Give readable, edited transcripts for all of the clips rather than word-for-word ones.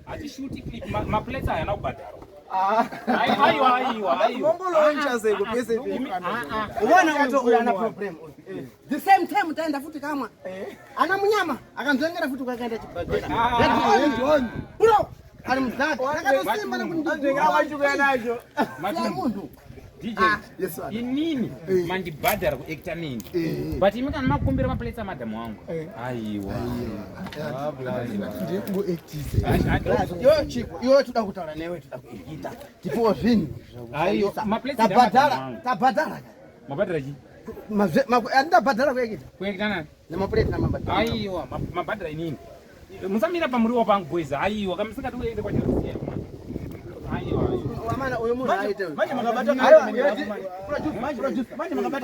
Atishuti clip mapleta hayana kubhadhara. Aiwa. Mongoloncha zeko pese vipi? Unaona watu una problem. The same time utaenda futi kama ana mnyama akamzengera futi kaenda chibagera. Bro, alimzaka. Akasimba na kunjengera wachuka nacho. Mundu. DJ, inini mandibhadhara kuacta nini but imi kana makumbira mapleta madam wangu aiwa ndiye kungoactisa yo tuda kutaura newe tuda kuita tipo zvinhu aiyo mapleta tabhadhara mabhadhara chi andabhadhara kuacta nani nemapleta namabhadhara aiwa mabhadhara inini musamira pamuriwo pangu boys aiwa kamusingati uende kwachirosiya aiwa amana uyu munhu aite manje makabata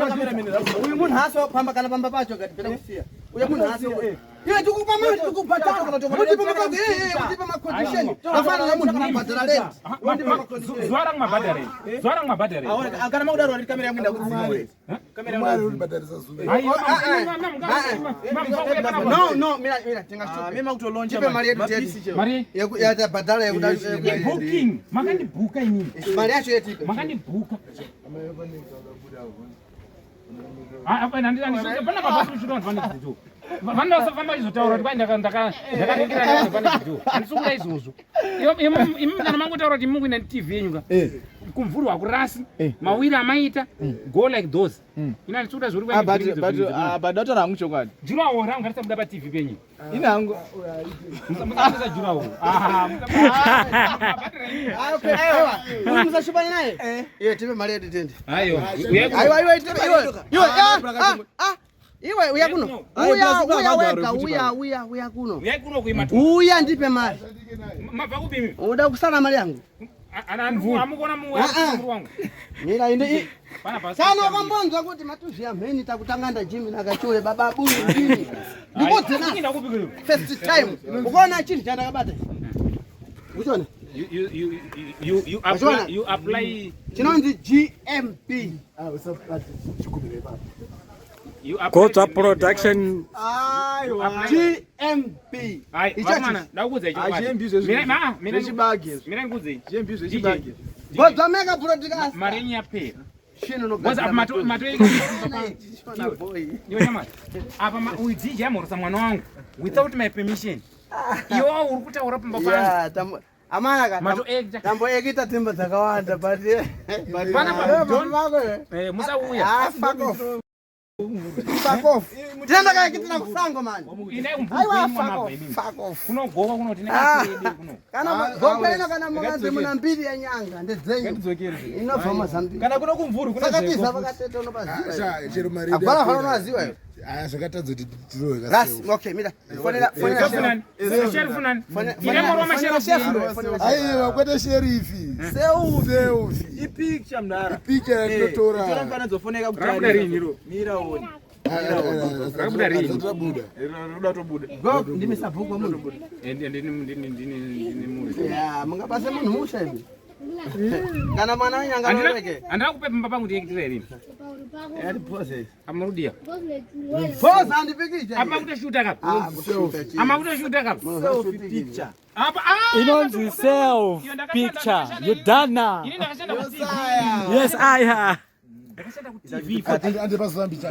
kamera mimi uyu munhu haso pamba kana pamba pacho kati pera kusiya uyu munhu haso iwe tukupa mali tukubhadhara kana kuti pama condition tafana na munhu unabhadhara rent zwara mabhadhara akana makudaro ari kamera yangu ndakudziwa kamera yangu unabhadharisa zuve no mira tingashuka mimi makutolonja mali yetu mari ya bhadhara ya booking makandi buka inini mali yacho yetipe makandi buka apa nandira pana baba kushuka ndifana kudzo vanda vasafamba izotaura kuti ndakarekera pane video andisukura izvozvo imi kana mangotaura kuti mungu ina TV yenyu kumvuri wakurasi mawiri amaita go like those ina ndisukura zvori but data rangu chokwadi jurawo rangu ngatisa muda pa TV penyu inangu musamutsa jurawo okay uyu musashubana naye tipe mali yetu tende aiyo iwe uya kuno uya kuno kuima uya ndipe mali mabva kupimi uda kusana mali yangu amukona muwe wangu mira inde sana kwambonzwa kuti matuzi ameni takutanganda Jimmy nakachole baba buyu ndini ndikodze na first time ukoona chini chandakabata uchona you apply chinonzi GMP Kota production GMP mana ndakuudza icho mira chibage mira ngudze GMP chibage godza mega broadcast mari yapera shino no godza mato apa uidj amorosa mwana wangu without my permission iwo uri kutaura pamba pangu amana mato actor tambo ekita timba dzakawanda but pana musauya fuck off tenda kaya kitina kusango man aiwa fuck off kunogoka kuno tinakasede kuno kana goka ino kana mukanze muna mbiri ya nyanga ndedzenyu inobva mazambi kana kuno kumvuri kuna sakatiza vakatete unopaziva chero mari agwara hano unoziva iwe zvakatadza kuti tirowe ras okay mira fonera aiwa kwete sherifi seufi ipicture mnara ipicture ndotora tora mfana zofoneka kutari mira uone ruda tobuda go ndimisabhuko munhu ndini muri ya mungabase munhu musha hivi kana mwana wanyanga loreke andira kupe pamba pangu ndiyekitirere rini yari process amarudia boss andipikije apa kutoshuta kapi ama kutoshuta kapi selfie picture apa inonzi self picture you done now. ini ndakashanda kuti Yes I have. ndakashanda kuti TV ande pasambisa